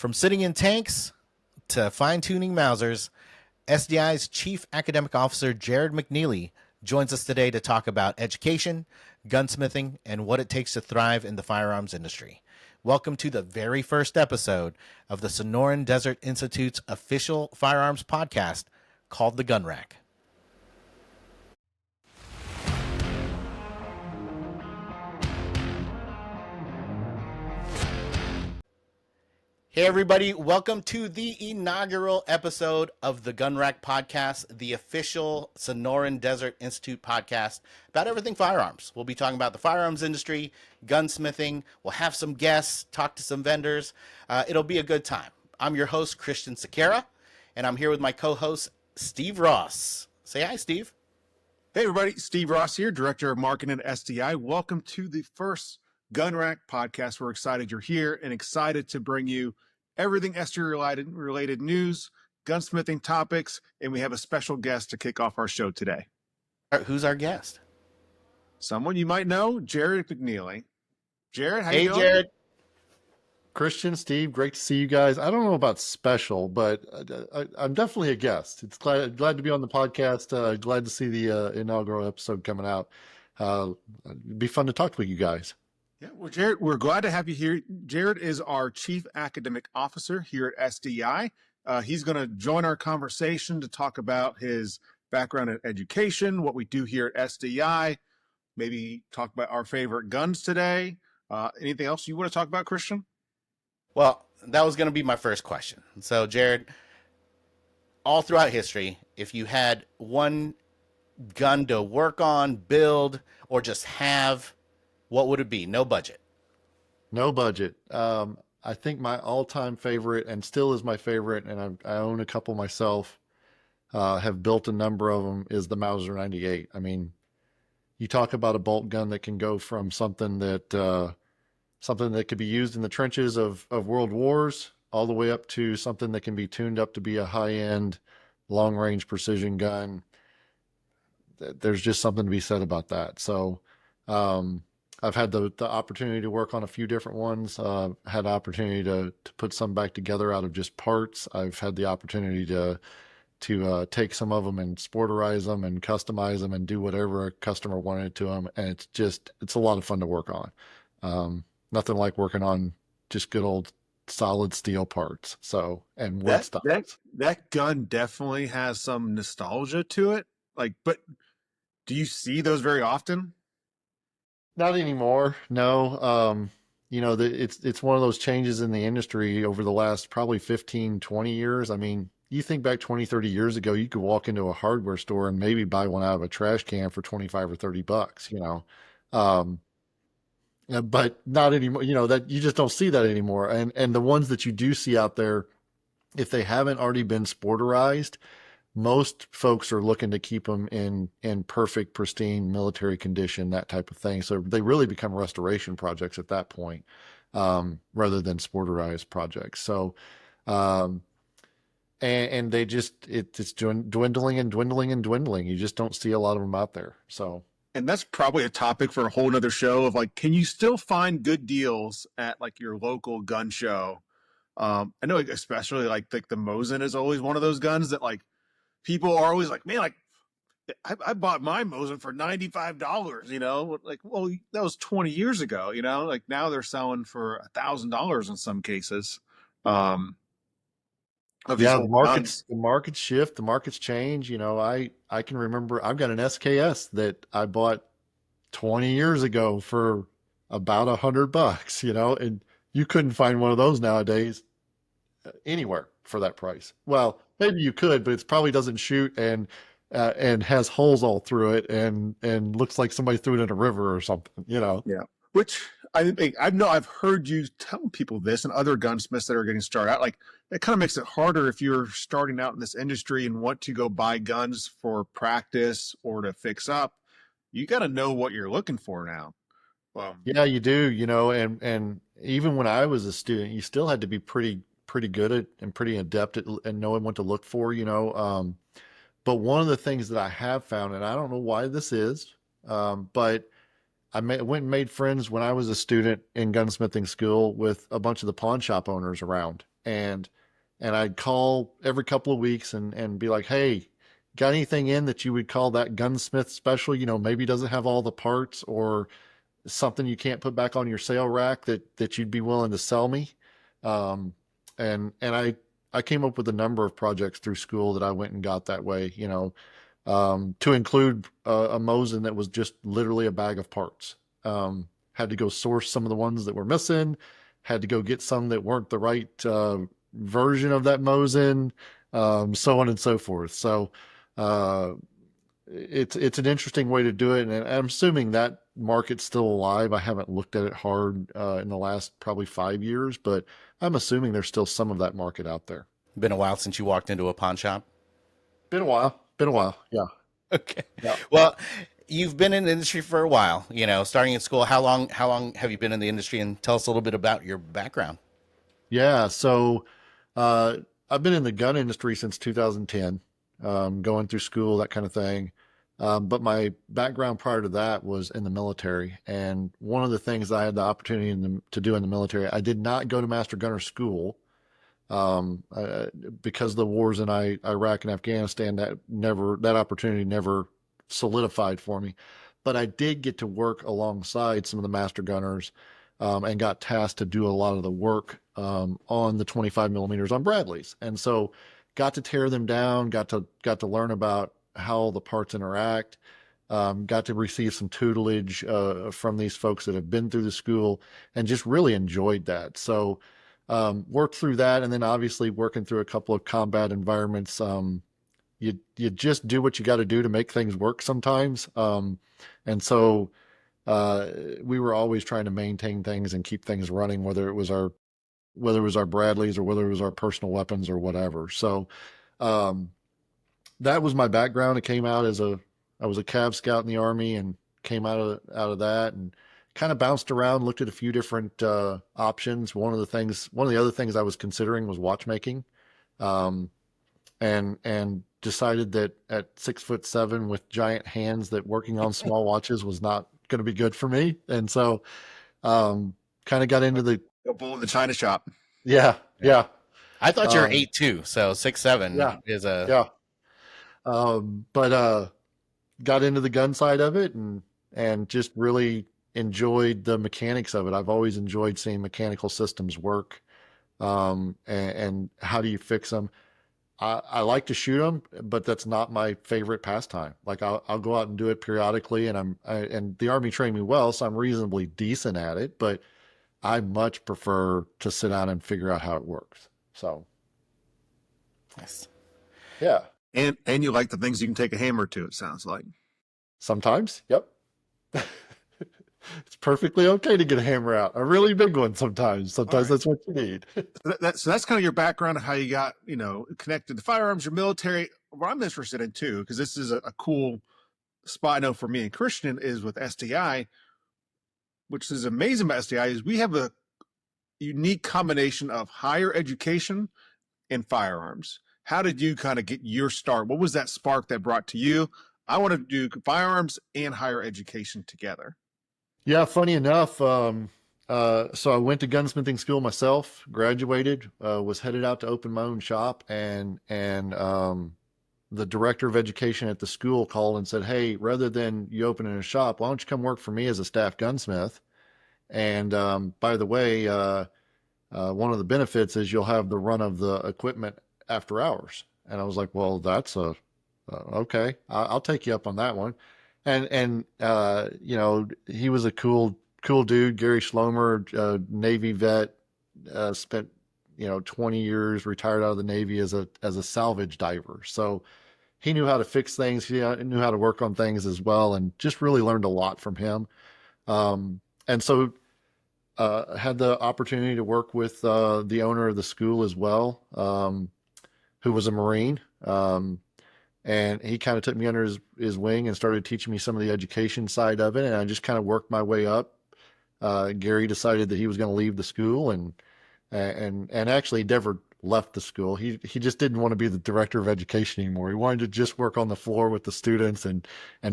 From sitting in tanks to fine-tuning Mausers, SDI's Chief Academic Officer Jared McNeely joins us today to talk about education, gunsmithing, and what it takes to thrive in the firearms industry. Welcome to the very first episode of the Sonoran Desert Institute's official firearms podcast called The Gun Rack. Hey everybody, welcome to the inaugural episode of the Gun Rack podcast, the official Sonoran Desert Institute podcast about everything firearms. We'll be talking about the firearms industry, gunsmithing, we'll have some guests, talk to some vendors. It'll be a good time. I'm your host, Christian Sequeira, and I'm here with my co-host, Steve Ross. Say hi, Steve. Hey everybody, Steve Ross here, Director of Marketing at SDI. Welcome to the first Gun Rack podcast. We're excited you're here and excited to bring you everything SDI related news, gunsmithing topics, and we have a special guest to kick off our show today. Who's our guest? Someone you might know, Jared McNeely. Jared, how you doing? Hey, Jared. Christian, Steve, great to see you guys. I don't know about special, but I'm definitely a guest. It's glad to be on the podcast. Glad to see the inaugural episode coming out. It'd be fun to talk with you guys. Yeah, well, Jared, we're glad to have you here. Jared is our Chief Academic Officer here at SDI. He's going to join our conversation to talk about his background in education, what we do here at SDI, maybe talk about our favorite guns today. Anything else you want to talk about, Christian? Well, that was going to be my first question. So, Jared, all throughout history, if you had one gun to work on, build, or just have, what would it be? No budget. No budget. I think my all-time favorite, and still is my favorite, and I own a couple myself, have built a number of them, is the Mauser 98. I mean, you talk about a bolt gun that can go from something that could be used in the trenches of world wars all the way up to something that can be tuned up to be a high-end, long-range precision gun. There's just something to be said about that. So I've had the opportunity to work on a few different ones. Had the opportunity to put some back together out of just parts. I've had the opportunity to take some of them and sporterize them and customize them and do whatever a customer wanted to them. And it's a lot of fun to work on. Nothing like working on just good old solid steel parts. So, and wood stuff. That gun definitely has some nostalgia to it. But do you see those very often? Not anymore. No. It's one of those changes in the industry over the last probably 15, 20 years. I mean, you think back 20, 30 years ago, you could walk into a hardware store and maybe buy one out of a trash can for 25 or 30 bucks, but not anymore. That you just don't see that anymore. And the ones that you do see out there, if they haven't already been sporterized, most folks are looking to keep them in perfect, pristine military condition, that type of thing. So they really become restoration projects at that point, rather than sporterized projects. So, and they it's dwindling and dwindling and dwindling. You just don't see a lot of them out there. So. And that's probably a topic for a whole nother show of can you still find good deals at your local gun show? I know especially the Mosin is always one of those guns that people are always man, I bought my Mosin for $95, well, that was 20 years ago, now they're selling for $1,000 in some cases. The markets shift, the markets change. I can remember I've got an SKS that I bought 20 years ago for about $100, and you couldn't find one of those nowadays anywhere for that price. Well, maybe you could, but it probably doesn't shoot and has holes all through it and looks like somebody threw it in a river or something, Yeah. Which I've heard you tell people this and other gunsmiths that are getting started out. It kind of makes it harder if you're starting out in this industry and want to go buy guns for practice or to fix up. You got to know what you're looking for now. Yeah, you do, and even when I was a student, you still had to be pretty good at and pretty adept at and knowing what to look for, But one of the things that I have found, and I don't know why this is, but went and made friends when I was a student in gunsmithing school with a bunch of the pawn shop owners around, and I'd call every couple of weeks and be like, hey, got anything in that you would call that gunsmith special? You know, maybe doesn't have all the parts or something you can't put back on your sale rack that you'd be willing to sell me. Um, and I came up with a number of projects through school that I went and got that way, you know, to include a Mosin that was just literally a bag of parts. Had to go source some of the ones that were missing, had to go get some that weren't the right version of that Mosin, so on and so forth. So uh, it's an interesting way to do it, and I'm assuming that market's still alive. I haven't looked at it hard in the last probably 5 years, but I'm assuming there's still some of that market out there. Been a while since you walked into a pawn shop. Been a while. Been a while. Yeah. Okay. Yeah. Well, you've been in the industry for a while, you know, starting in school. How long have you been in the industry, and tell us a little bit about your background? Yeah. So uh, I've been in the gun industry since 2010, going through school, that kind of thing. But my background prior to that was in the military. And one of the things I had the opportunity to do in the military, I did not go to Master Gunner School um, uh, because of the wars in Iraq and Afghanistan. That opportunity never solidified for me. But I did get to work alongside some of the Master Gunners and got tasked to do a lot of the work on the 25 millimeters on Bradleys. And so got to tear them down, got to learn about how the parts interact, got to receive some tutelage from these folks that have been through the school and just really enjoyed that. So worked through that, and then obviously working through a couple of combat environments. You just do what you got to do to make things work sometimes. And so uh, we were always trying to maintain things and keep things running, whether it was our Bradleys or whether it was our personal weapons or whatever. So um, that was my background. It came out as I was a Cav Scout in the Army and came out of that and kind of bounced around, looked at a few different options. One of the other things I was considering was watchmaking, um, and decided that at 6'7" with giant hands, that working on small watches was not going to be good for me. And so kind of got into the A bull in the china shop. yeah Yeah. yeah I thought you were um, 8'2", so 6'7" yeah is a yeah. But got into the gun side of it and just really enjoyed the mechanics of it. I've always enjoyed seeing mechanical systems work, and how do you fix them. I like to shoot them, but that's not my favorite pastime. Like I'll go out and do it periodically, and and the Army trained me well, so I'm reasonably decent at it. But I much prefer to sit down and figure out how it works. So nice. yeah, And you like the things you can take a hammer to, it sounds like. sometimes, yep. It's perfectly okay to get a hammer out, a really big one sometimes. Sometimes Right. that's what you need. So that's kind of your background of how you got, connected to firearms, your military. What I'm interested in too, because this is a cool spot I know for me and Christian is with SDI, which is amazing about SDI is we have a unique combination of higher education and firearms. How did you kind of get your start? What was that spark that brought to you? I want to do firearms and higher education together. Yeah, funny enough, so I went to gunsmithing school myself, graduated, was headed out to open my own shop, and the director of education at the school called and said, "Hey, rather than you opening a shop, why don't you come work for me as a staff gunsmith? And by the way, one of the benefits is you'll have the run of the equipment after hours." And I was like, "Well, that's okay. I'll take you up on that one." And he was a cool dude, Gary Schlomer, Navy vet, spent 20 years, retired out of the Navy as a salvage diver. So he knew how to fix things. He knew how to work on things as well, and just really learned a lot from him. And so had the opportunity to work with the owner of the school as well, who was a Marine. And he kind of took me under his wing and started teaching me some of the education side of it. And I just kind of worked my way up. Gary decided that he was going to leave the school and actually never left the school. He just didn't want to be the director of education anymore. He wanted to just work on the floor with the students and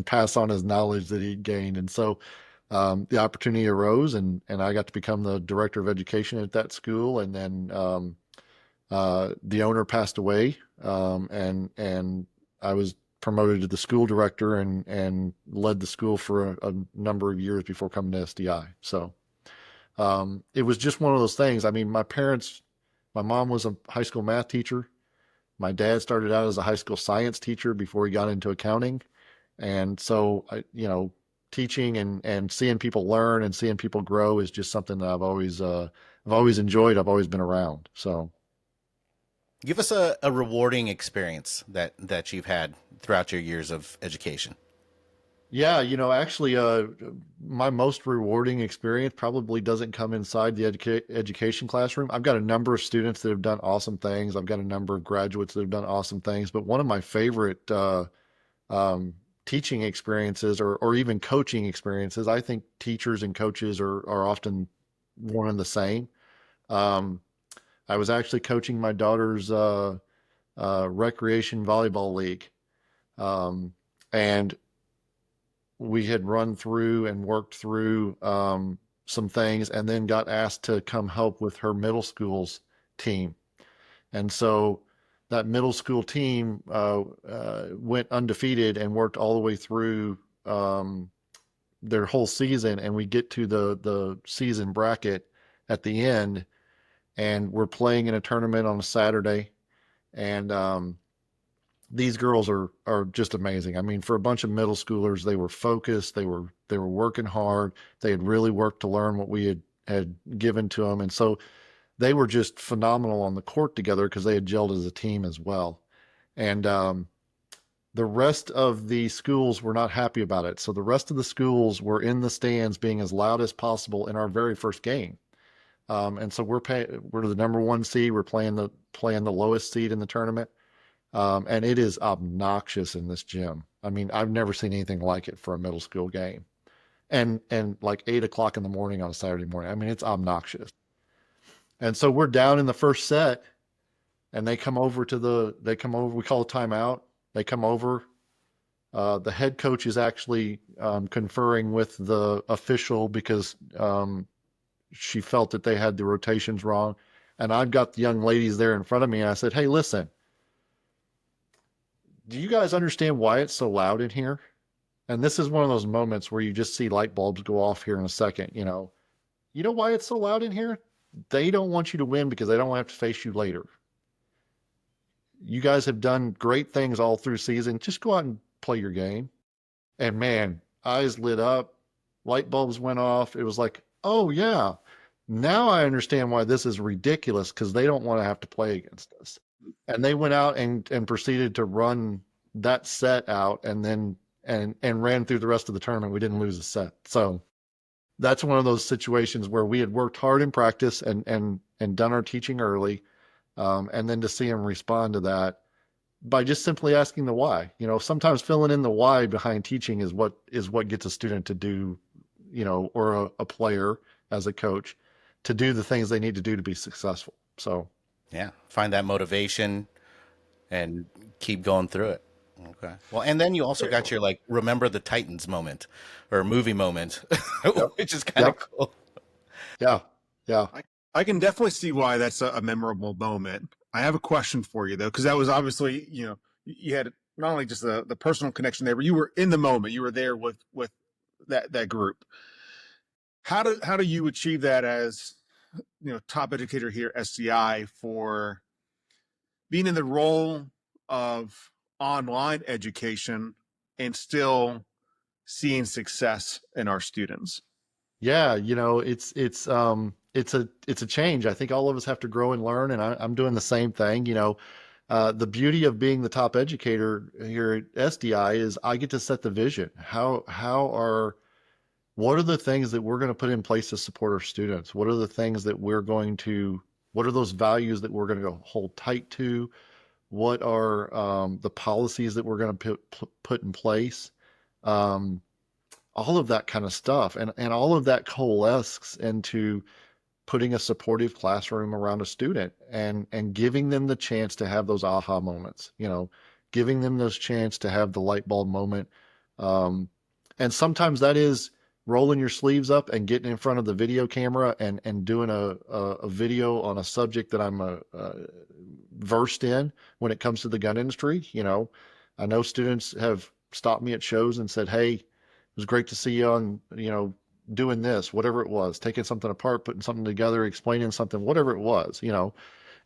pass on his knowledge that he'd gained. And so the opportunity arose, and I got to become the director of education at that school. And then the owner passed away, and I was promoted to the school director and led the school for a number of years before coming to SDI. So it was just one of those things. I mean, my mom was a high school math teacher. My dad started out as a high school science teacher before he got into accounting. And so, teaching and seeing people learn and seeing people grow is just something that I've always enjoyed. I've always been around. So, Give us a rewarding experience that you've had throughout your years of education. yeah, actually, my most rewarding experience probably doesn't come inside the education classroom. I've got a number of students that have done awesome things. I've got a number of graduates that have done awesome things. But one of my favorite um, teaching experiences, or even coaching experiences, I think teachers and coaches are often one and the same. Um, I was actually coaching my daughter's recreation volleyball league. Um, and we had run through and worked through some things, and then got asked to come help with her middle school's team. And so that middle school team went undefeated and worked all the way through their whole season. And we get to the season bracket at the end, and we're playing in a tournament on a Saturday. And these girls are just amazing. I mean, for a bunch of middle schoolers, they were focused. They were working hard. They had really worked to learn what we had given to them, and so they were just phenomenal on the court together because they had gelled as a team as well. And the rest of the schools were not happy about it. So the rest of the schools were in the stands being as loud as possible in our very first game. And so we're the number one seed. We're playing the lowest seed in the tournament. And it is obnoxious in this gym. I mean, I've never seen anything like it for a middle school game. And like 8 o'clock in the morning on a Saturday morning. I mean, it's obnoxious. And so we're down in the first set, and they come over, we call a timeout. They come over. The head coach is actually conferring with the official because she felt that they had the rotations wrong. And I've got the young ladies there in front of me, and I said, "Hey, listen, do you guys understand why it's so loud in here?" And this is one of those moments where you just see light bulbs go off here in a second. You know why it's so loud in here? They don't want you to win because they don't have to face you later. You guys have done great things all through season. Just go out and play your game. And man, eyes lit up, light bulbs went off. It was like, oh yeah, now I understand why this is ridiculous, because they don't want to have to play against us. And they went out and proceeded to run that set out, and then and ran through the rest of the tournament. We didn't lose a set. So that's one of those situations where we had worked hard in practice and done our teaching early, and then to see them respond to that by just simply asking the why. Sometimes filling in the why behind teaching is what gets a student to do, or a player as a coach, to do the things they need to do to be successful. So Yeah, find that motivation and keep going through it. Okay. Well, and then you also got your like remember the Titans moment or movie moment, yep, which is kind of yep, cool. yeah, yeah. I can definitely see why that's a memorable moment. I have a question for you though, because that was obviously, you had not only just the personal connection there, but you were in the moment. You were there with that group. How do you achieve that as top educator here at SCI, for being in the role of online education and still seeing success in our students? Yeah, it's a change. I think all of us have to grow and learn, and I'm doing the same thing. The beauty of being the top educator here at SDI is I get to set the vision. What are the things that we're going to put in place to support our students? What are the things that what are those values that we're going to hold tight to? What are the policies that we're going to put in place? Um, all of that kind of stuff. And all of that coalesces into putting a supportive classroom around a student, and giving them the chance to have those aha moments, giving them those chance to have the light bulb moment. And sometimes that is rolling your sleeves up and getting in front of the video camera and doing a video on a subject that I'm versed in when it comes to the gun industry. I know students have stopped me at shows and said, "Hey, it was great to see you on, doing this, whatever it was, taking something apart, putting something together, explaining something, whatever it was.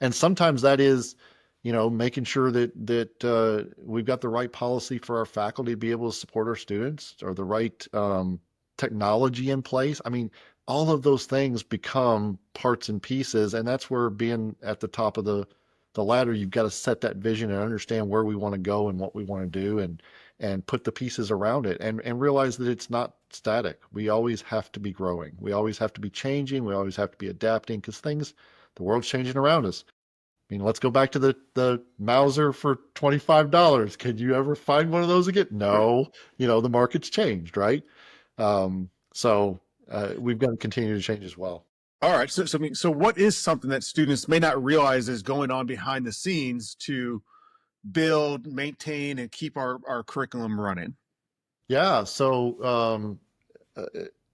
And sometimes that is, making sure that we've got the right policy for our faculty to be able to support our students, or the right technology in place. I mean, all of those things become parts and pieces, and that's where, being at the top of the ladder, you've got to set that vision and understand where we want to go and what we want to do, and put the pieces around it, and realize that it's not static. We always have to be growing. We always have to be changing. We always have to be adapting, because the world's changing around us. I mean, let's go back to the Mauser for $25. Can you ever find one of those again? No. The market's changed, right? So we've got to continue to change as well. All right. So what is something that students may not realize is going on behind the scenes to build, maintain, and keep our curriculum running? Yeah. So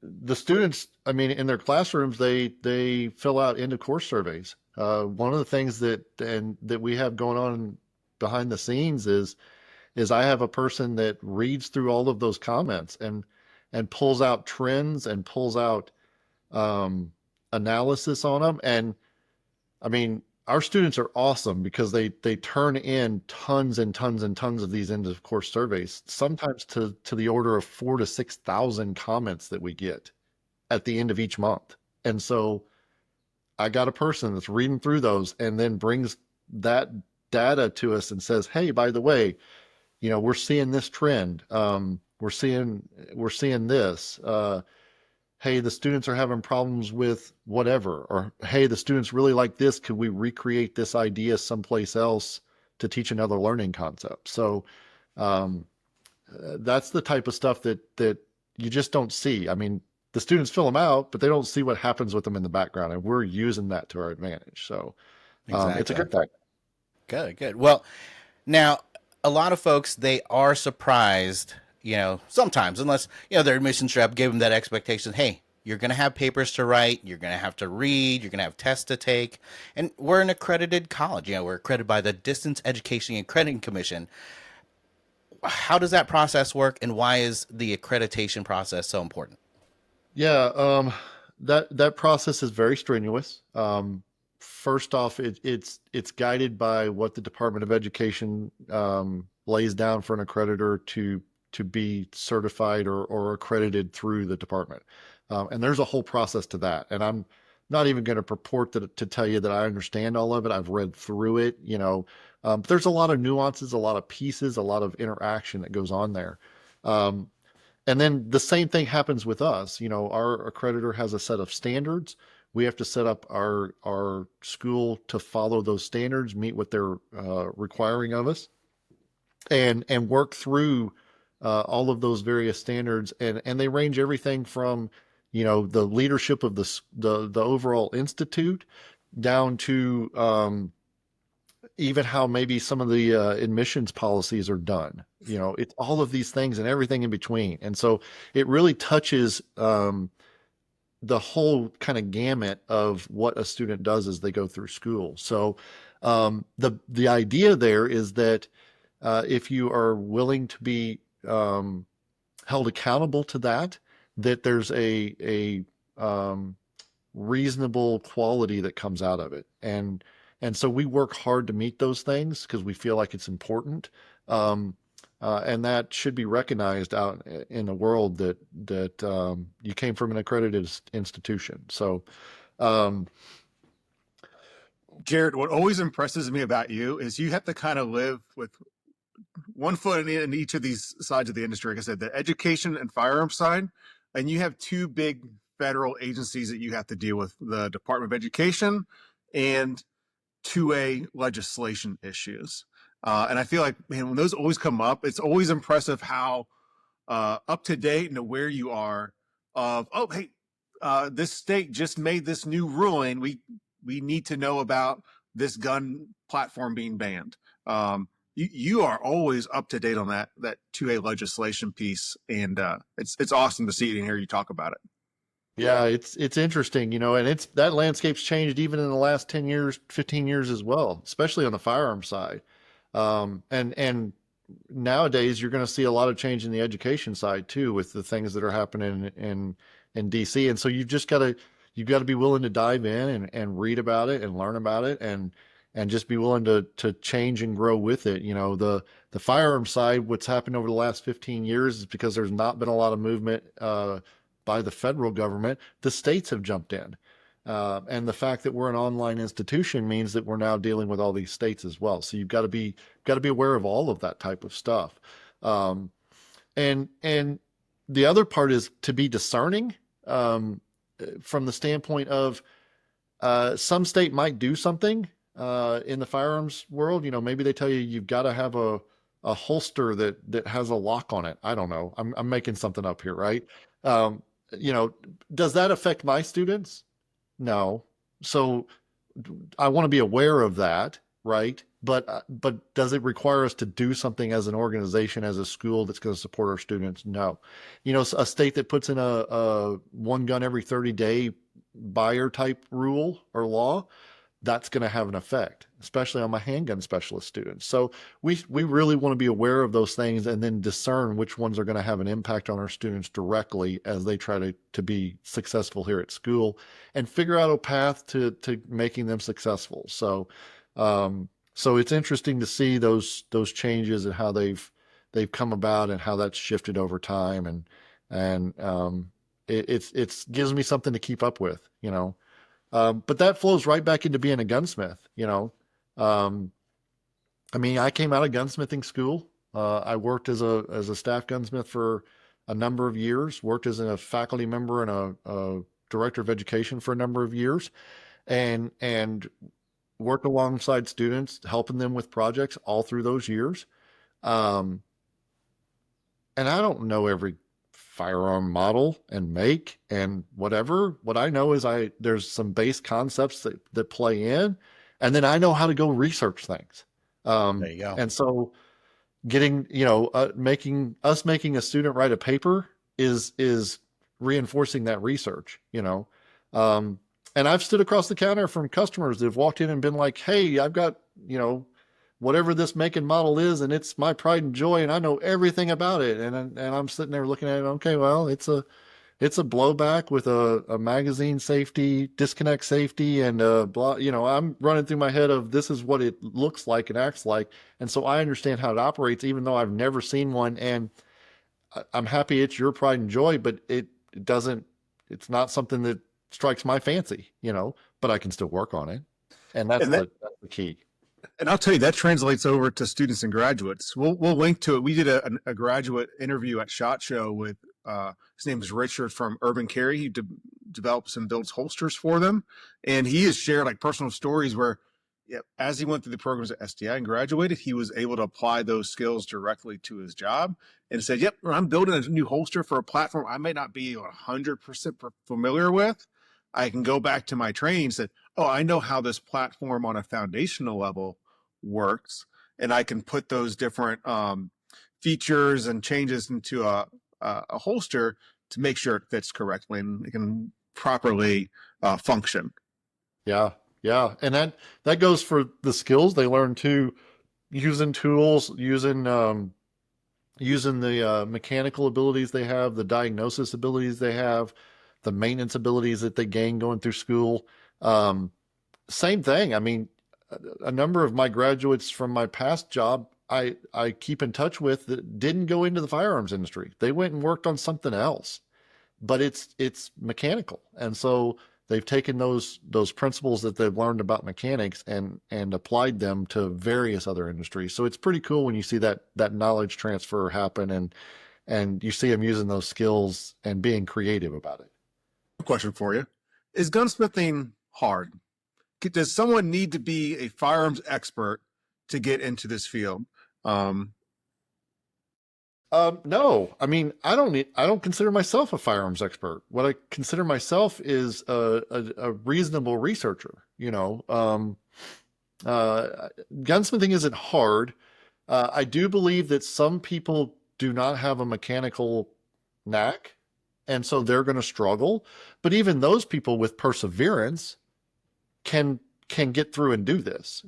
the students, I mean, in their classrooms, they fill out end of course surveys. One of the things that we have going on behind the scenes is I have a person that reads through all of those comments and pulls out trends and pulls out analysis on them. And I mean, our students are awesome, because they turn in tons and tons and tons of these end of course surveys, sometimes to the order of 4,000 to 6,000 comments that we get at the end of each month. And so I got a person that's reading through those and then brings that data to us and says, "Hey, by the way, we're seeing this trend. We're seeing this. Hey, the students are having problems with whatever," or, "Hey, the students really like this. Could we recreate this idea someplace else to teach another learning concept?" So that's the type of stuff that you just don't see. I mean, the students fill them out, but they don't see what happens with them in the background, and we're using that to our advantage. So Exactly. it's a good thing. Good. Well, now a lot of folks, they are surprised, sometimes, unless, their admissions rep gave them that expectation. Hey, you're going to have papers to write. You're going to have to read. You're going to have tests to take. And we're an accredited college. We're accredited by the Distance Education and Accrediting Commission. How does that process work, and why is the accreditation process so important? Yeah, that process is very strenuous. First off, it's guided by what the Department of Education lays down for an accreditor to be certified or accredited through the department. And there's a whole process to that. And I'm not even going to purport to tell you that I understand all of it. I've read through it. But there's a lot of nuances, a lot of pieces, a lot of interaction that goes on there. And then the same thing happens with us. Our accreditor has a set of standards. We have to set up our school to follow those standards, meet what they're requiring of us, and work through all of those various standards. And they range everything from, the leadership of the overall institute, down to even how maybe some of the admissions policies are done. It's all of these things and everything in between. And so it really touches the whole kind of gamut of what a student does as they go through school. So the idea there is that if you are willing to be held accountable to that there's a reasonable quality that comes out of it. And so we work hard to meet those things because we feel like it's important. And that should be recognized out in the world that you came from an accredited institution. So, Jared, what always impresses me about you is you have to kind of live with one foot in each of these sides of the industry. Like I said, the education and firearm side, and you have two big federal agencies that you have to deal with: the Department of Education and 2A legislation issues. And I feel like, man, when those always come up, it's always impressive how up to date and aware you are of, oh, hey, this state just made this new ruling. We need to know about this gun platform being banned. you are always up to date on that 2A legislation piece, and it's awesome to see it and hear you talk about it. Yeah, it's interesting, and it's that landscape's changed even in the last 10 years, 15 years as well, especially on the firearm side. And nowadays you're going to see a lot of change in the education side too, with the things that are happening in DC. And so you've got to be willing to dive in and read about it and learn about it and just be willing to change and grow with it. The firearm side, what's happened over the last 15 years is because there's not been a lot of movement by the federal government. The states have jumped in. And the fact that we're an online institution means that we're now dealing with all these states as well. So you've got to be aware of all of that type of stuff. And the other part is to be discerning from the standpoint of some state might do something in the firearms world. Maybe they tell you you've got to have a holster that has a lock on it. I don't know. I'm making something up here, right? Does that affect my students? No. So I want to be aware of that, right? But does it require us to do something as an organization, as a school that's going to support our students? No. A state that puts in a one gun every 30-day buyer type rule or law, that's going to have an effect, especially on my handgun specialist students. So we really want to be aware of those things and then discern which ones are going to have an impact on our students directly as they try to be successful here at school and figure out a path to making them successful. So it's interesting to see those changes and how they've come about and how that's shifted over time. And it gives me something to keep up with, but that flows right back into being a gunsmith, I came out of gunsmithing school. I worked as a staff gunsmith for a number of years, worked as a faculty member and a director of education for a number of years, and worked alongside students, helping them with projects all through those years. And I don't know every firearm model and make and whatever. What I know is there's some base concepts that play in, and then I know how to go research things. There you go. And so getting, making a student write a paper is reinforcing that research, and I've stood across the counter from customers that have walked in and been like, hey, I've got, whatever this make and model is, and it's my pride and joy, and I know everything about it. And I'm sitting there looking at it. Okay, well, it's a blowback with a magazine safety, disconnect safety, and blah. I'm running through my head of this is what it looks like and acts like, and so I understand how it operates, even though I've never seen one. And I'm happy it's your pride and joy, but it doesn't. It's not something that strikes my fancy, But I can still work on it, and that's the key. And I'll tell you, that translates over to students and graduates. We'll link to it. We did a graduate interview at SHOT Show with, his name is Richard from Urban Carry. He develops and builds holsters for them. And he has shared like personal stories where, as he went through the programs at SDI and graduated, he was able to apply those skills directly to his job and said, yep, I'm building a new holster for a platform I may not be 100% familiar with. I can go back to my training and say, oh, I know how this platform on a foundational level works, and I can put those different features and changes into a holster to make sure it fits correctly and it can properly function. Yeah. And that goes for the skills they learn too, using tools, using the mechanical abilities they have, the diagnosis abilities they have, the maintenance abilities that they gain going through school. Same thing. I mean, a number of my graduates from my past job, I keep in touch with that didn't go into the firearms industry. They went and worked on something else, but it's mechanical. And so they've taken those principles that they've learned about mechanics and applied them to various other industries. So it's pretty cool when you see that knowledge transfer happen and you see them using those skills and being creative about it. Question for you. Is gunsmithing hard? Does someone need to be a firearms expert to get into this field? No, I mean, I don't consider myself a firearms expert. What I consider myself is a reasonable researcher. Gunsmithing isn't hard. I do believe that some people do not have a mechanical knack, and so they're going to struggle. But even those people with perseverance can get through and do this.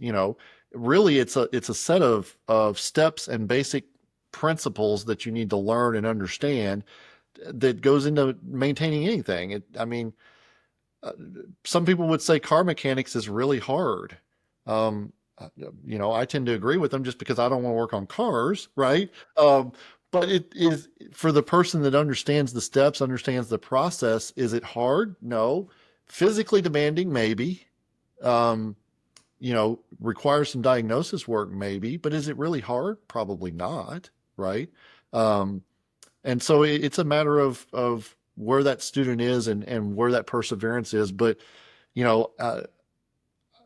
Really, it's a set of steps and basic principles that you need to learn and understand that goes into maintaining anything. I mean, uh, some people would say car mechanics is really hard. Um, I tend to agree with them just because I don't want to work on cars, right? But it is for the person that understands the steps, understands the process. Is it hard? No. Physically demanding, maybe. Um, requires some diagnosis work, maybe. But is it really hard? Probably not, right? Um, and so it's a matter of where that student is and where that perseverance is. But you know, uh,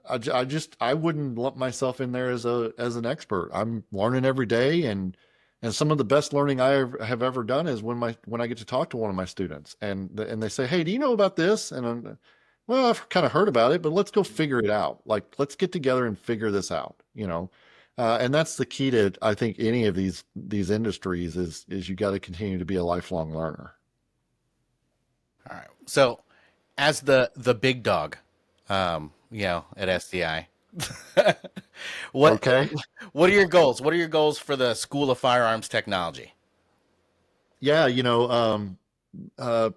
I wouldn't lump myself in there as an expert. I'm learning every day, and some of the best learning have ever done is when I get to talk to one of my students and they say, "Hey, do you know about this?" And well, I've kind of heard about it, but let's go figure it out. Like, let's get together and figure this out. And that's the key to, I think, any of these industries is you got to continue to be a lifelong learner. All right. So, as the big dog, at SDI, what Okay. what are your goals? What are your goals for the School of Firearms Technology? Yeah,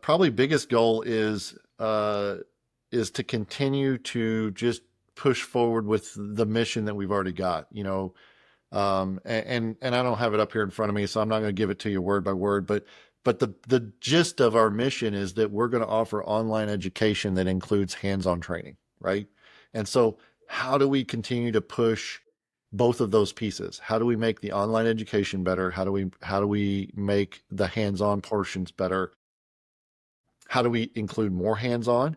probably biggest goal is to continue to just push forward with the mission that we've already got. And I don't have it up here in front of me, so I'm not going to give it to you word by word. But the gist of our mission is that we're going to offer online education that includes hands-on training, right? And so, how do we continue to push both of those pieces? How do we make the online education better? How do we make the hands-on portions better? How do we include more hands-on?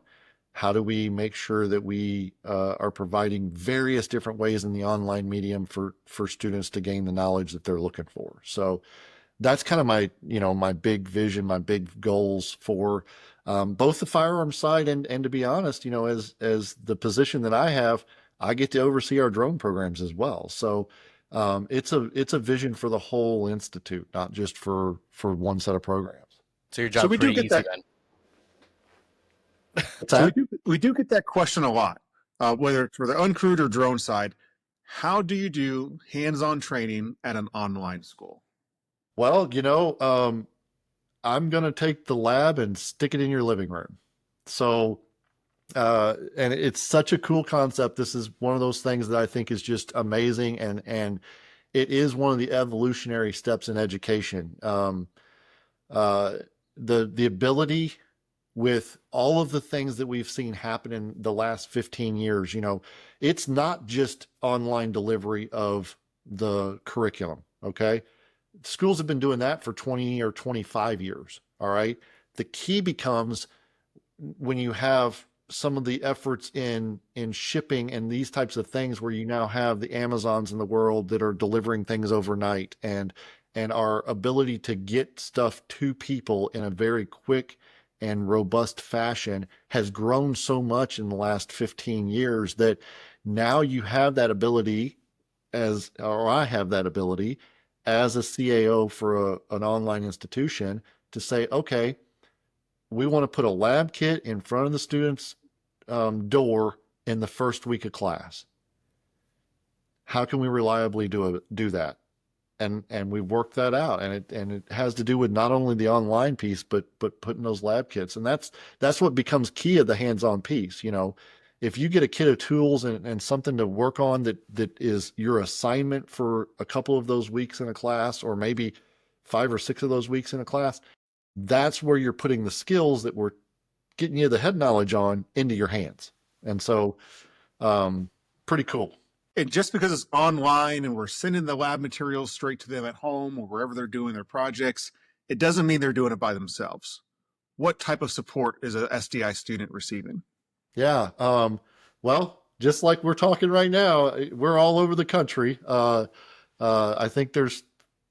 How do we make sure that we are providing various different ways in the online medium for students to gain the knowledge that they're looking for? So that's kind of my big vision, my big goals for both the firearm side and to be honest, as the position that I have, I get to oversee our drone programs as well. So it's a vision for the whole institute, not just for one set of programs. So your So job's we do pretty get easy that. then. What's So that? we do get that question a lot, whether it's for the uncrewed or drone side. How do you do hands-on training at an online school? Well, I'm going to take the lab and stick it in your living room. So, and it's such a cool concept. This is one of those things that I think is just amazing, and it is one of the evolutionary steps in education. Uh, the ability with all of the things that we've seen happen in the last 15 years, it's not just online delivery of the curriculum. Okay. Schools have been doing that for 20 or 25 years. All right. The key becomes when you have some of the efforts in shipping and these types of things where you now have the Amazons in the world that are delivering things overnight and our ability to get stuff to people in a very quick and robust fashion has grown so much in the last 15 years that now you have that ability or I have that ability as a CAO for an online institution to say, okay, we want to put a lab kit in front of the student's door in the first week of class. How can we reliably do that? And we've worked that out, and it has to do with not only the online piece, but putting those lab kits, and that's what becomes key of the hands-on piece. If you get a kit of tools and something to work on that is your assignment for a couple of those weeks in a class, or maybe 5 or 6 of those weeks in a class, that's where you're putting the skills that we're getting you the head knowledge on into your hands. And so, pretty cool. And just because it's online and we're sending the lab materials straight to them at home or wherever they're doing their projects, it doesn't mean they're doing it by themselves. What type of support is a SDI student receiving? Yeah. Well, just like we're talking right now, we're all over the country. I think there's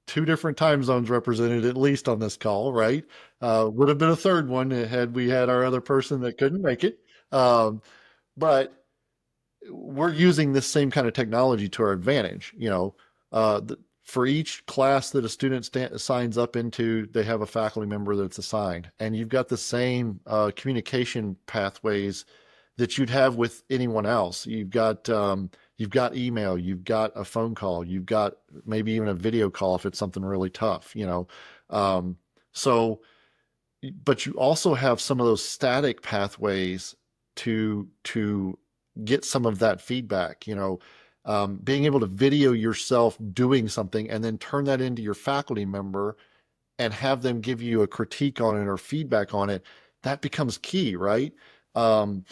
2 different time zones represented at least on this call, right? Would have been a third one had we had our other person that couldn't make it. But we're using this same kind of technology to our advantage. for each class that a student signs up into, they have a faculty member that's assigned, and you've got the same communication pathways that you'd have with anyone else. You've got email, you've got a phone call, you've got maybe even a video call if it's something really tough, you know. So, but you also have some of those static pathways to get some of that feedback, you know. Being able to video yourself doing something and then turn that into your faculty member and have them give you a critique on it or feedback on it, that becomes key, right? And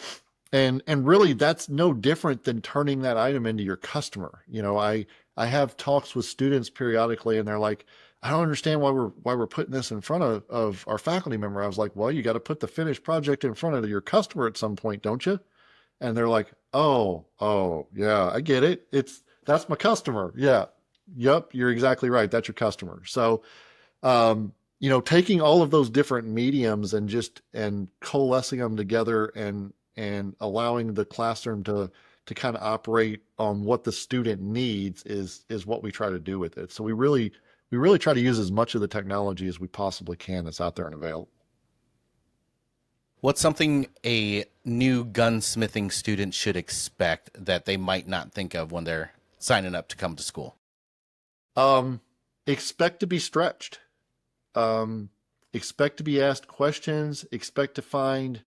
really that's no different than turning that item into your customer. You know, I have talks with students periodically and they're like, I don't understand why we're putting this in front of our faculty member. I was like, well, you got to put the finished project in front of your customer at some point, don't you? And they're like, oh, yeah, I get it. That's my customer. Yeah. Yep. You're exactly right. That's your customer. So, you know, taking all of those different mediums and coalescing them together and allowing the classroom to kind of operate on what the student needs is what we try to do with it. So we really try to use as much of the technology as we possibly can that's out there and available. What's something a new gunsmithing student should expect that they might not think of when they're signing up to come to school? Expect to be stretched. Expect to be asked questions. Expect to find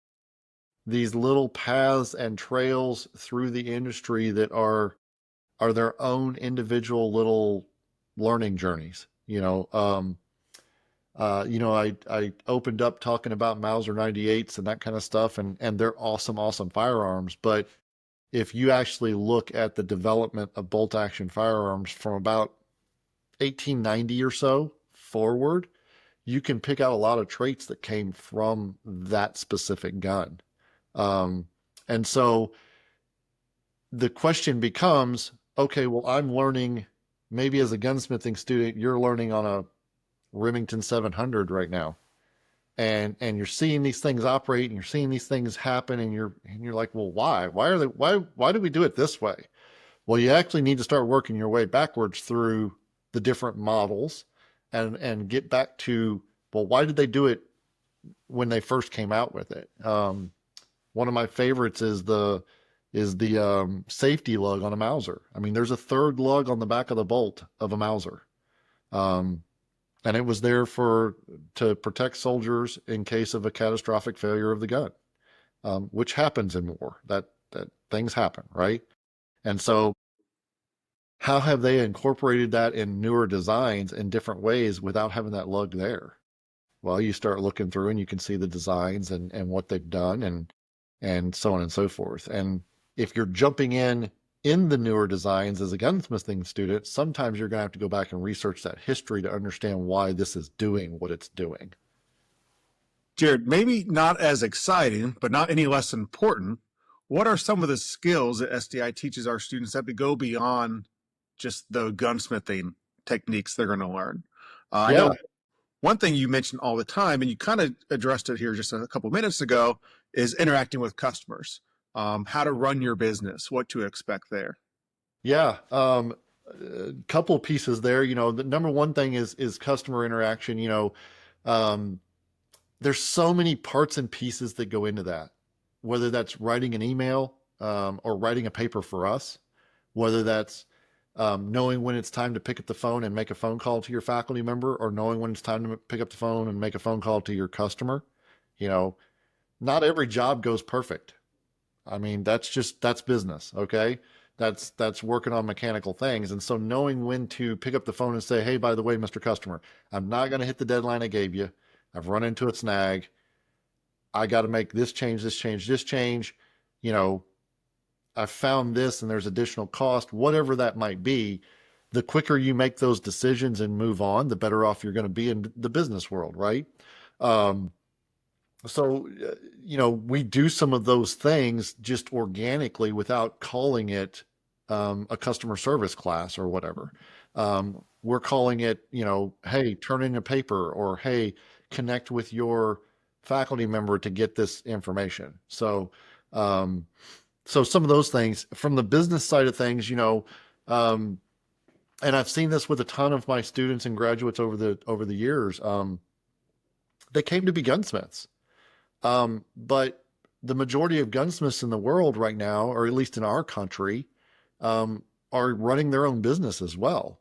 these little paths and trails through the industry that are their own individual little learning journeys. I opened up talking about Mauser 98s and that kind of stuff, and they're awesome firearms. But if you actually look at the development of bolt action firearms from about 1890 or so forward, you can pick out a lot of traits that came from that specific gun. And so the question becomes, okay, well, I'm learning, maybe as a gunsmithing student, you're learning on a Remington 700 right now, and you're seeing these things operate and you're seeing these things happen, and you're like, well, why do we do it this way? Well, you actually need to start working your way backwards through the different models and get back to, well, why did they do it when they first came out with it? One of my favorites is the safety lug on a Mauser. I mean, there's a third lug on the back of the bolt of a Mauser. And it was there to protect soldiers in case of a catastrophic failure of the gun, which happens in war. That things happen, right? And so, how have they incorporated that in newer designs in different ways without having that lug there? Well, you start looking through and you can see the designs and what they've done and so on and so forth. And if you're jumping in the newer designs as a gunsmithing student, sometimes you're going to have to go back and research that history to understand why this is doing what it's doing. Jared, maybe not as exciting, but not any less important. What are some of the skills that SDI teaches our students that go beyond just the gunsmithing techniques they're going to learn? I know one thing you mention all the time, and you kind of addressed it here just a couple minutes ago, is interacting with customers. How to run your business, what to expect there. Yeah. A couple pieces there. The number one thing is customer interaction. There's so many parts and pieces that go into that, whether that's writing an email or writing a paper for us, whether that's knowing when it's time to pick up the phone and make a phone call to your faculty member, or knowing when it's time to pick up the phone and make a phone call to your customer. Not every job goes perfect. I mean, that's business. Okay. That's working on mechanical things. And so knowing when to pick up the phone and say, hey, by the way, Mr. Customer, I'm not going to hit the deadline I gave you. I've run into a snag. I got to make this change. I found this and there's additional cost, whatever that might be. The quicker you make those decisions and move on, the better off you're going to be in the business world. Right. So, we do some of those things just organically without calling it a customer service class or whatever. We're calling it, hey, turn in a paper, or hey, connect with your faculty member to get this information. So some of those things from the business side of things, and I've seen this with a ton of my students and graduates over the years. They came to be gunsmiths, but the majority of gunsmiths in the world right now, or at least in our country, are running their own business as well.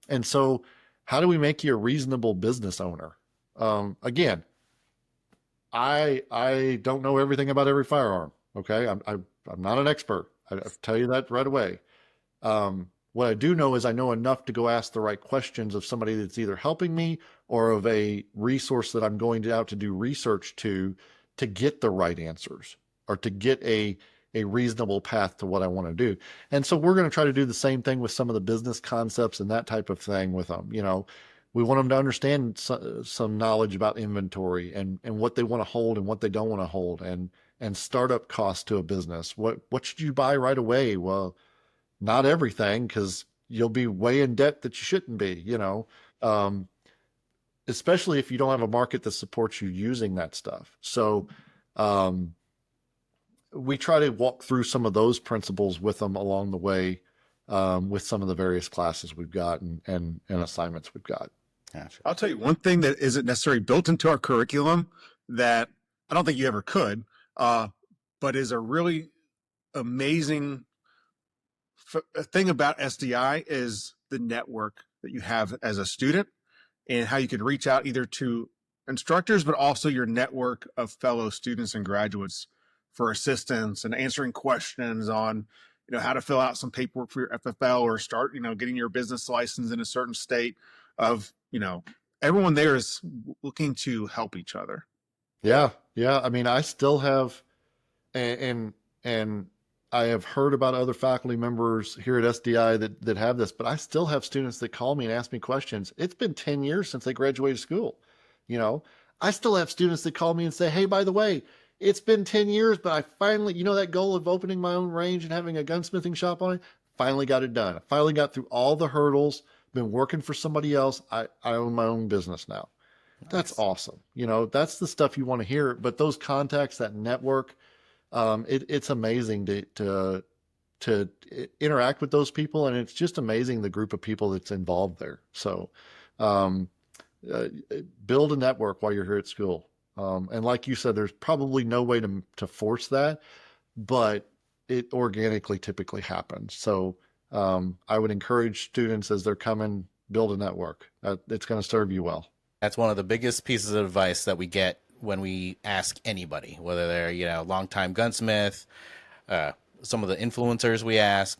And so, how do we make you a reasonable business owner? Again, I don't know everything about every firearm. Okay, I'm not an expert. I tell you that right away. What I do know is I know enough to go ask the right questions of somebody that's either helping me or of a resource that I'm going out to do research to get the right answers or to get a reasonable path to what I want to do. And so we're going to try to do the same thing with some of the business concepts and that type of thing with them. You know, we want them to understand some knowledge about inventory and what they want to hold and what they don't want to hold and startup costs to a business. What should you buy right away? Well, not everything, because you'll be way in debt that you shouldn't be, you know, um, especially if you don't have a market that supports you using that stuff. So um, we try to walk through some of those principles with them along the way, with some of the various classes we've got and assignments we've got. Gotcha. I'll tell you one thing that isn't necessarily built into our curriculum that I don't think you ever could, but is a really amazing thing about SDI is the network that you have as a student and how you can reach out either to instructors, but also your network of fellow students and graduates for assistance and answering questions on, you know, how to fill out some paperwork for your FFL or start, you know, getting your business license in a certain state of, you know, everyone there is looking to help each other. Yeah, yeah. I mean, I still have, and I have heard about other faculty members here at SDI that have this, but I still have students that call me and ask me questions. It's been 10 years since they graduated school. You know, I still have students that call me and say, "Hey, by the way, it's been 10 years, but I finally, you know, that goal of opening my own range and having a gunsmithing shop on it, finally got it done. I finally got through all the hurdles, been working for somebody else. I own my own business now." That's Nice. awesome. You know, that's the stuff you want to hear. But those contacts, that network, it's amazing to interact with those people, and it's just amazing the group of people that's involved there. So, um, uh, build a network while you're here at school. And like you said, there's probably no way to force that, but it organically typically happens. So, I would encourage students as they're coming, build a network. It's going to serve you well. That's one of the biggest pieces of advice that we get when we ask anybody, whether they're, you know, longtime gunsmith, uh, some of the influencers we ask.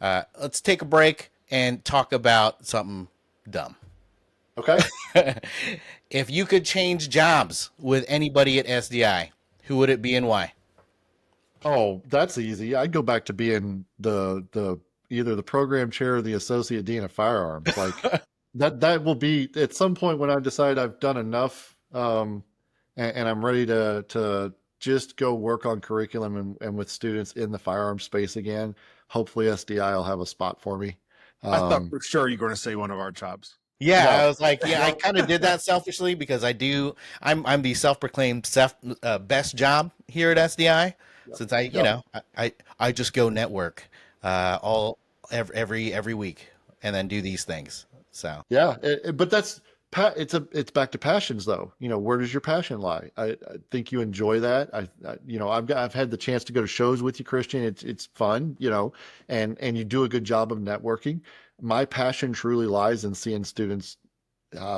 Let's take a break and talk about something dumb. Okay. If you could change jobs with anybody at SDI, who would it be and why? Oh, that's easy. I'd go back to being the either the program chair or the associate dean of firearms. Like that will be at some point when I decide I've done enough, and I'm ready to just go work on curriculum and with students in the firearm space again. Hopefully SDI will have a spot for me. I thought Um, for sure you're going to say one of our jobs. Yeah, I no, was like, yeah, I no, kind of did that selfishly because I do. I'm the self-proclaimed best job here at SDI yep, since I, you yep. know, I just go network all every week and then do these things. So Yeah, but it's back to passions though. You know, where does your passion lie? I think you enjoy that. You know, I've had the chance to go to shows with you, Christian. It's fun, you know, and you do a good job of networking. My passion truly lies in seeing students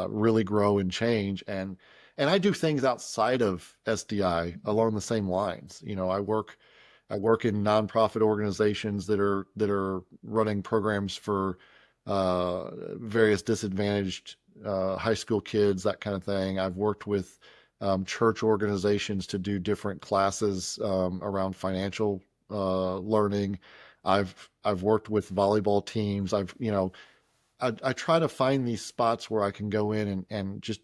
really grow and change, and I do things outside of SDI along the same lines. You know, I work in nonprofit organizations that are running programs for various disadvantaged high school kids, that kind of thing. I've worked with church organizations to do different classes around financial learning. I've worked with volleyball teams. I try to find these spots where I can go in and just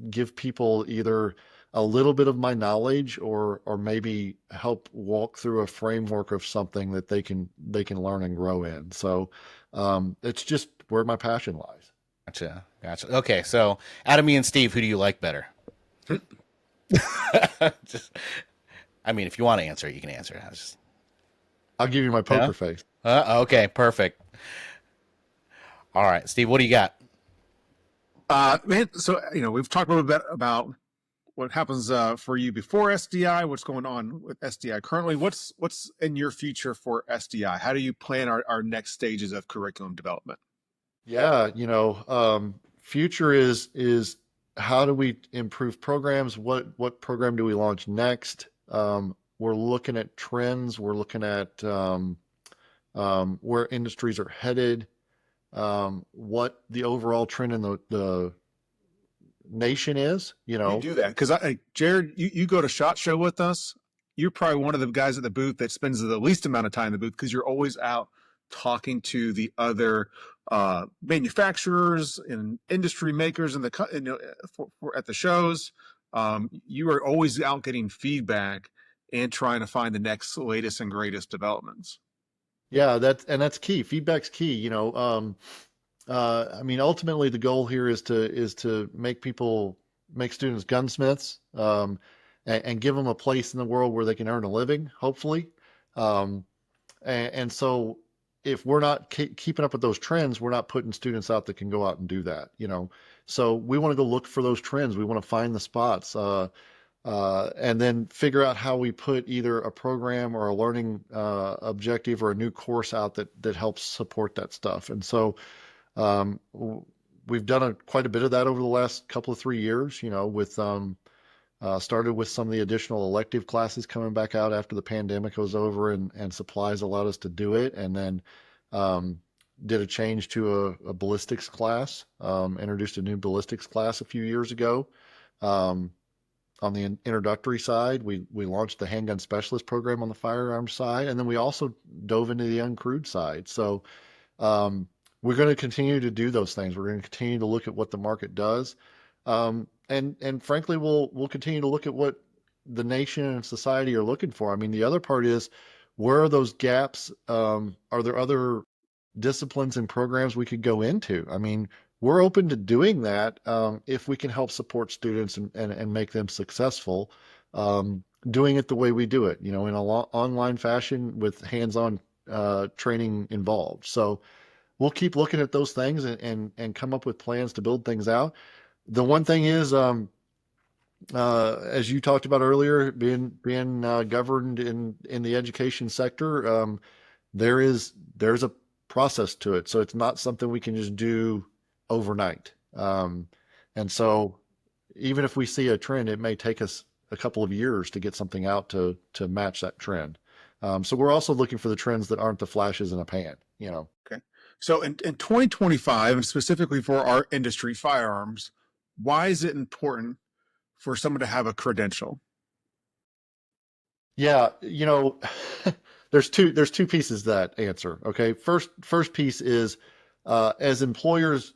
give people either a little bit of my knowledge or maybe help walk through a framework of something that they can learn and grow in. So it's just where my passion lies. gotcha. Okay, so out of me and Steve, who do you like better? Just, I mean, if you want to answer it, you can answer it. I was just I'll give you my no. poker face. Okay, perfect. All right, Steve, what do you got? Man, so we've talked a little bit about what happens for you before SDI, what's going on with SDI currently. What's in your future for SDI? How do you plan our next stages of curriculum development? Yeah, future is how do we improve programs? What program do we launch next? We're looking at trends. We're looking at where industries are headed. What the overall trend in the nation is. You do that because Jared, you go to SHOT Show with us. You're probably one of the guys at the booth that spends the least amount of time in the booth because you're always out talking to the other manufacturers and industry makers in at the shows. You are always out getting feedback and trying to find the next latest and greatest developments. Yeah, that's key. Feedback's key. I mean, ultimately, the goal here is to make students gunsmiths, and give them a place in the world where they can earn a living, hopefully. Um, and so, if we're not keeping up with those trends, we're not putting students out that can go out and do that. So we want to go look for those trends. We want to find the spots. And then figure out how we put either a program or a learning objective or a new course out that helps support that stuff. And so we've done quite a bit of that over the last couple of 3 years, with started with some of the additional elective classes coming back out after the pandemic was over and supplies allowed us to do it. And then did a change to a ballistics class, introduced a new ballistics class a few years ago. On the introductory side, we launched the handgun specialist program on the firearms side, and then we also dove into the uncrewed side. So we're going to continue to do those things. We're going to continue to look at what the market does, and frankly, we'll continue to look at what the nation and society are looking for. I mean, the other part is where are those gaps? Are there other disciplines and programs we could go into? I mean, we're open to doing that if we can help support students and make them successful, doing it the way we do it, in an online fashion with hands-on training involved. So we'll keep looking at those things and come up with plans to build things out. The one thing is, as you talked about earlier, being governed in the education sector, there's a process to it. So it's not something we can just do overnight. And so even if we see a trend, it may take us a couple of years to get something out to match that trend. So we're also looking for the trends that aren't the flashes in a pan, Okay. So in 2025, and specifically for our industry, firearms, why is it important for someone to have a credential? Yeah, there's two pieces to that answer. Okay. First piece is as employers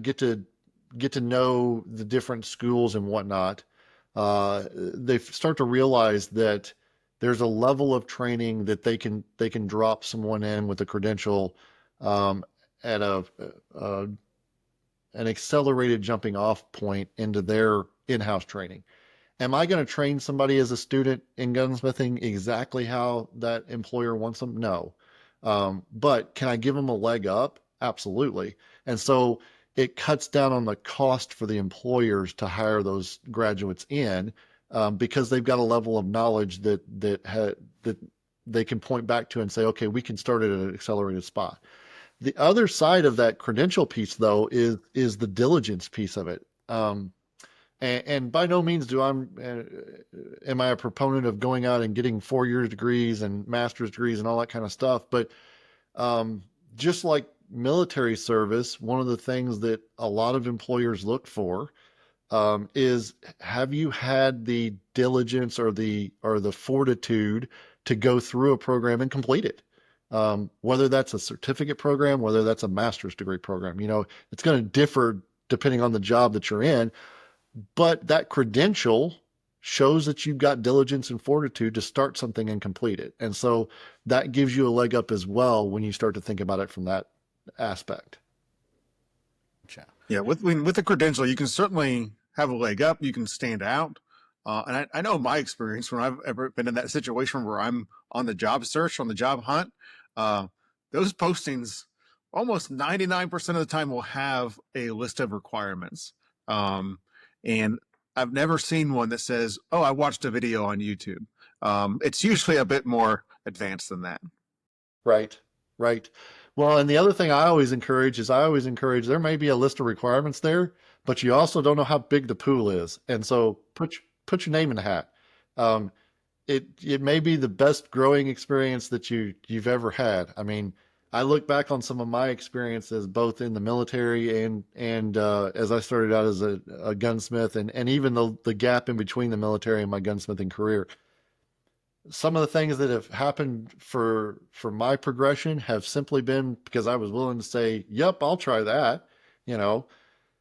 get to know the different schools and whatnot, they start to realize that there's a level of training that they can drop someone in with a credential at an accelerated jumping off point into their in-house training. Am I going to train somebody as a student in gunsmithing exactly how that employer wants them? No. But can I give them a leg up? Absolutely. And so it cuts down on the cost for the employers to hire those graduates in, because they've got a level of knowledge that they can point back to and say, okay, we can start at an accelerated spot. The other side of that credential piece, though, is the diligence piece of it. And by no means am I a proponent of going out and getting 4-year degrees and master's degrees and all that kind of stuff. But just like military service, one of the things that a lot of employers look for is, have you had the diligence or the fortitude to go through a program and complete it? Whether that's a certificate program, whether that's a master's degree program, it's going to differ depending on the job that you're in. But that credential shows that you've got diligence and fortitude to start something and complete it. And so that gives you a leg up as well when you start to think about it from that aspect. Yeah, with the credential, you can certainly have a leg up. You can stand out. And I know my experience when I've ever been in that situation where I'm on the job search, on the job hunt, those postings almost 99% of the time will have a list of requirements. And I've never seen one that says, oh, I watched a video on YouTube. It's usually a bit more advanced than that. Right, right. Well, and the other thing I always encourage there may be a list of requirements there, but you also don't know how big the pool is, and so put your name in the hat. Um, it may be the best growing experience that you've ever had. I mean, I look back on some of my experiences both in the military and as I started out as a gunsmith, and even the gap in between the military and my gunsmithing career. Some of the things that have happened for my progression have simply been because I was willing to say, "Yep, I'll try that." You know,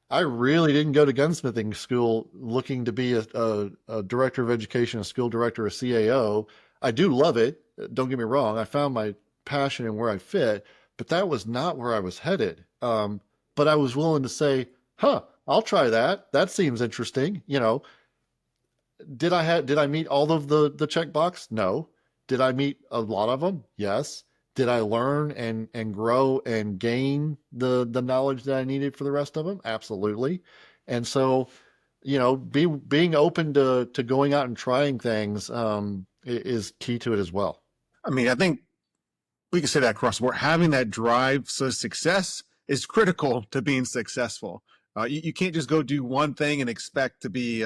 I really didn't go to gunsmithing school looking to be a director of education, a school director, a CAO. I do love it. Don't get me wrong. I found my passion and where I fit, but that was not where I was headed. But I was willing to say, "Huh, I'll try that. That seems interesting." You know, did I meet all of the checkbox? No. Did I meet a lot of them? Yes. Did I learn and grow and gain the knowledge that I needed for the rest of them? Absolutely. And so, you know, being open to going out and trying things is key to it as well. I mean, I think we can say that across the board. Having that drive so success is critical to being successful. You can't just go do one thing and expect to be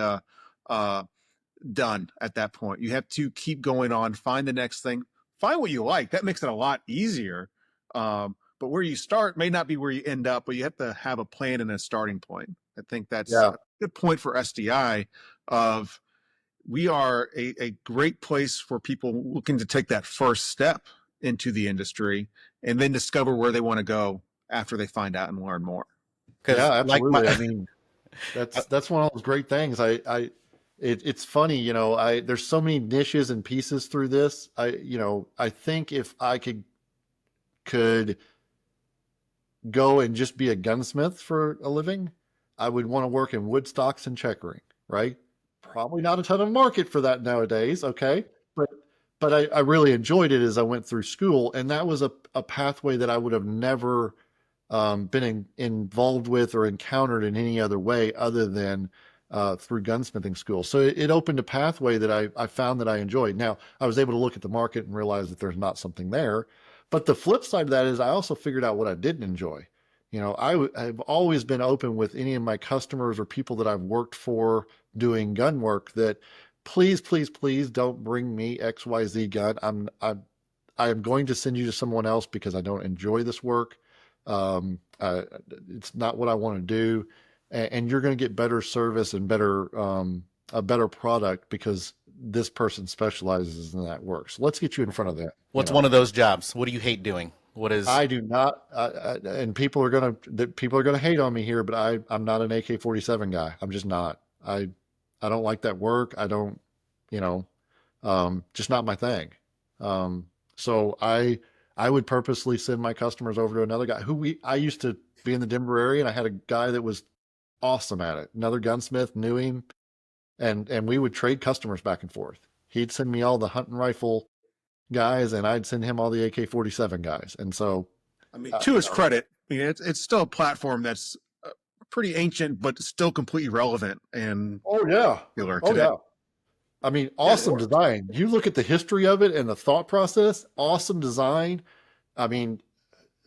done at that point. You have to keep going on, find the next thing, find what you like. That makes it a lot easier. But where you start may not be where you end up, but you have to have a plan and a starting point. I think that's a good point for SDI of we are a great place for people looking to take that first step into the industry and then discover where they want to go after they find out and learn more. Yeah, absolutely. I mean, that's one of those great things. It's funny, you know, there's so many niches and pieces through this. I think if I could go and just be a gunsmith for a living, I would want to work in wood stocks and checkering, right? Probably not a ton of market for that nowadays, okay? But I really enjoyed it as I went through school, and that was a pathway that I would have never been involved with or encountered in any other way other than through gunsmithing school. So it opened a pathway that I found that I enjoyed. Now, I was able to look at the market and realize that there's not something there. But the flip side of that is I also figured out what I didn't enjoy. You know, I've always been open with any of my customers or people that I've worked for doing gun work that please, please, please don't bring me XYZ gun. I am going to send you to someone else because I don't enjoy this work. It's not what I want to do, and you're going to get better service and a better product because this person specializes in that work. So let's get you in front of that. What's one of those jobs? What do you hate doing? What is? I do not, and people are gonna hate on me here, but I'm not an AK-47 guy. I'm just not. I don't like that work. I don't, you know, just not my thing. So I would purposely send my customers over to another guy I used to be in the Denver area, and I had a guy that was awesome at it. Another gunsmith, knew him, and we would trade customers back and forth. He'd send me all the hunting rifle guys, and I'd send him all the AK-47 guys. And so, I mean, to his credit, I mean, it's still a platform that's pretty ancient, but still completely relevant. And yeah. I mean, awesome design. You look at the history of it and the thought process, awesome design. I mean,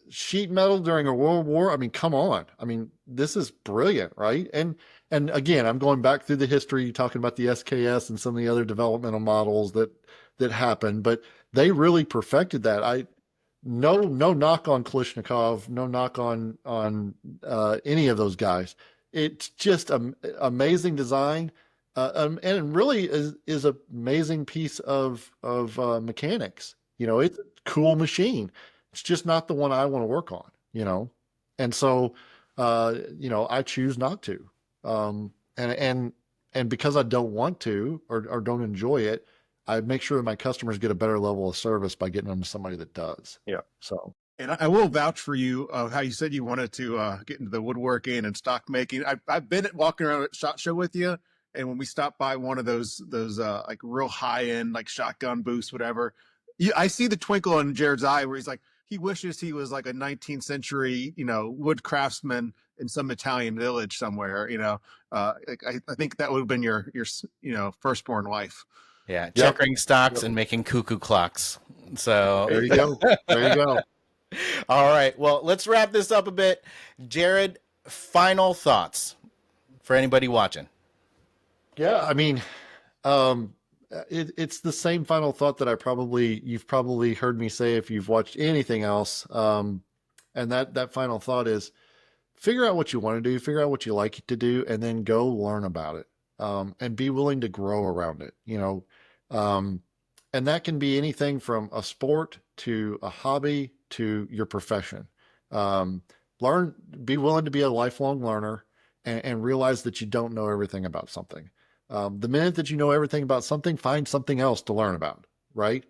sheet metal during a World War. I mean, come on. I mean, this is brilliant, right? And again, I'm going back through the history, talking about the SKS and some of the other developmental models that happened, but they really perfected that. No knock on Kalashnikov, no knock on any of those guys. It's just amazing design. And it really is an amazing piece of mechanics. You know, it's a cool machine. It's just not the one I want to work on, you know? And so, you know, I choose not to. And because I don't want to, or don't enjoy it, I make sure that my customers get a better level of service by getting them to somebody that does. Yeah. So, and I will vouch for you how you said you wanted to get into the woodworking and stock making. I've been walking around at SHOT Show with you. And when we stopped by one of those like real high end, like shotgun booths, whatever, I see the twinkle in Jared's eye where he's like, he wishes he was like a 19th century, wood craftsman in some Italian village somewhere. I think that would have been your firstborn wife. Yeah, Yep. checkering stocks Yep. and making cuckoo clocks. So There you go. There you go. all right, well, let's wrap this up a bit. Jared, final thoughts for anybody watching. Yeah, I mean, it's the same final thought that you've probably heard me say if you've watched anything else. And that final thought is figure out what you want to do, figure out what you like to do, and then go learn about it. And be willing to grow around it, and that can be anything from a sport to a hobby to your profession. Um, be willing to be a lifelong learner and realize that you don't know everything about something. The minute that you know everything about something, find something else to learn about, right?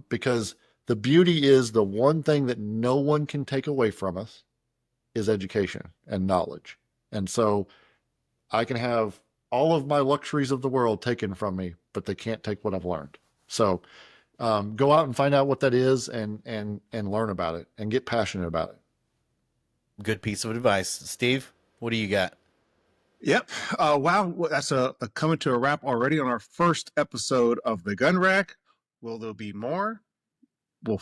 Because the beauty is the one thing that no one can take away from us is education and knowledge. And so I can have all of my luxuries of the world taken from me, but they can't take what I've learned. So go out and find out what that is and learn about it and get passionate about it. Good piece of advice. Steve, what do you got? Yep. Wow. That's a coming to a wrap already on our first episode of the Gun Rack. Will there be more? We'll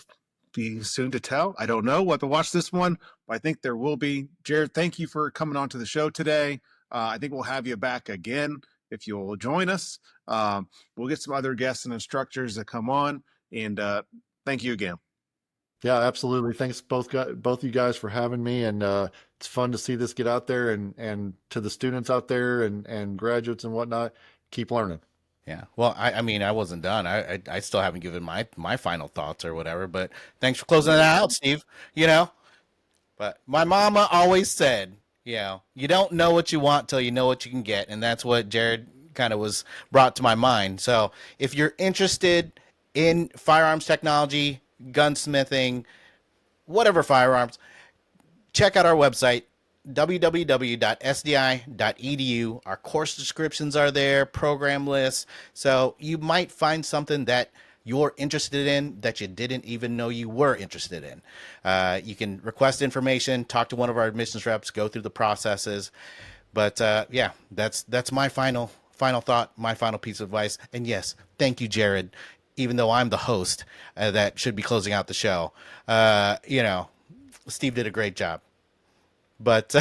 be soon to tell. I don't know. We'll have to watch this one, but I think there will be. Jared, thank you for coming on to the show today. I think we'll have you back again if you'll join us. We'll get some other guests and instructors that come on, and thank you again. Yeah, absolutely. Thanks both you guys for having me, and it's fun to see this get out there, and to the students out there and graduates and whatnot, keep learning. Yeah. Well, I mean, I wasn't done. I still haven't given my final thoughts or whatever, but thanks for closing that out, Steve. But my mama always said, you don't know what you want till you know what you can get. And that's what Jared kind of was brought to my mind. So if you're interested in firearms technology, gunsmithing, whatever firearms, check out our website, www.sdi.edu. Our course descriptions are there, program lists. So you might find something that you're interested in that you didn't even know you were interested in. You can request information, talk to one of our admissions reps, go through the processes. But yeah, that's my final thought, my final piece of advice. And yes, thank you, Jared. Even though I'm the host that should be closing out the show, Steve did a great job. But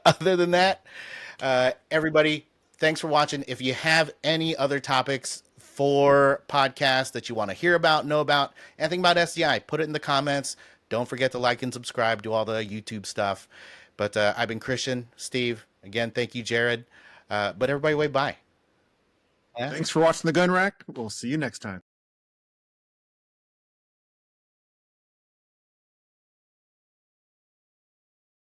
other than that, everybody, thanks for watching. If you have any other topics for podcasts that you want to hear about, know about, anything about SDI, put it in the comments. Don't forget to like and subscribe, do all the YouTube stuff. But I've been Christian, Steve. Again, thank you, Jared. But everybody, wave bye. Thanks for watching the Gun Rack. We'll see you next time.